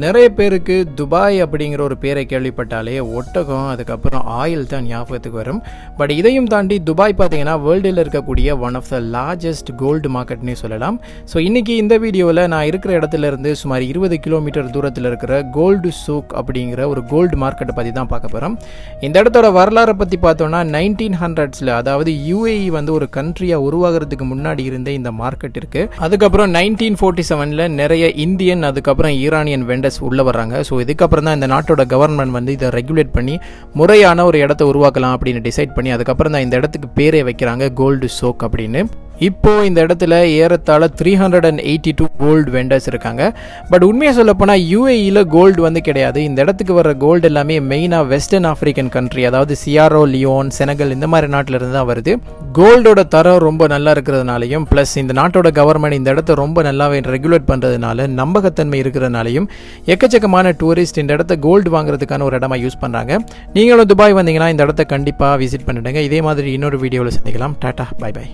நிறைய பேருக்கு துபாய் அப்படிங்கிற ஒரு பேரை கேள்விப்பட்டாலே ஒட்டகம் அதுக்கப்புறம் ஆயில் தான் ஞாபகத்துக்கு வரும். பட் இதையும் தாண்டி துபாய் பார்த்தீங்கன்னா வேர்ல்டில் இருக்கக்கூடிய one of the largest gold மார்க்கெட்னே சொல்லலாம். ஸோ இன்றைக்கி இந்த வீடியோவில் நான் இருக்கிற இடத்துல இருந்து சுமார் 20 கிலோமீட்டர் தூரத்தில் இருக்கிற கோல்டு சூக் அப்படிங்கிற ஒரு கோல்டு மார்க்கெட்டை பற்றி தான் பார்க்க போகிறோம். இந்த இடத்தோட வரலாறை பற்றி பார்த்தோன்னா 1900s அதாவது UAE வந்து ஒரு கண்ட்ரியாக உருவாகிறதுக்கு முன்னாடி இருந்த இந்த மார்க்கெட் இருக்குது. அதுக்கப்புறம் 1947 நிறைய இந்தியன் அதுக்கப்புறம் ஈரானியன் உள்ள வர்றாங்க. ஸோ இதுக்கப்புறம் தான் இந்த நாட்டோட கவர்மெண்ட் வந்து இதை ரெகுலேட் பண்ணி முறையான ஒரு இடத்தை உருவாக்கலாம் அப்படின்னு டிசைட் பண்ணி அதுக்கப்புறம் தான் இந்த இடத்துக்கு பேரே வைக்கிறாங்க கோல்டு சோக் அப்படின்னு. இப்போ இந்த இடத்துல ஏறத்தாழ 382 கோல்டு வெண்டர்ஸ் இருக்காங்க. பட் உண்மையாக சொல்ல போனால் UAEல கோல்டு வந்து கிடையாது. இந்த இடத்துக்கு வர கோல்டு எல்லாமே மெயினாக வெஸ்டர்ன் ஆப்பிரிக்கன் கண்ட்ரி, அதாவது சியாரோ லியோன், செனகல் இந்த மாதிரி நாட்டில் இருந்து தான் வருது. கோல்டோட தரம் ரொம்ப நல்லா இருக்கிறதுனாலையும் ப்ளஸ் இந்த நாட்டோட கவர்மெண்ட் இந்த இடத்த ரொம்ப நல்லாவே ரெகுலேட் பண்ணுறதுனால நம்பகத்தன்மை இருக்கிறதுனாலையும் எக்கச்சக்கமான டூரிஸ்ட் இந்த இடத்த கோல்டு வாங்குறதுக்கான ஒரு இடமா யூஸ் பண்ணுறாங்க. நீங்களும் துபாய் வந்தீங்கன்னா இந்த இடத்த கண்டிப்பாக விசிட் பண்ணிடுங்க. இதே மாதிரி இன்னொரு வீடியோவில் சந்திக்கலாம். Tata, bye by.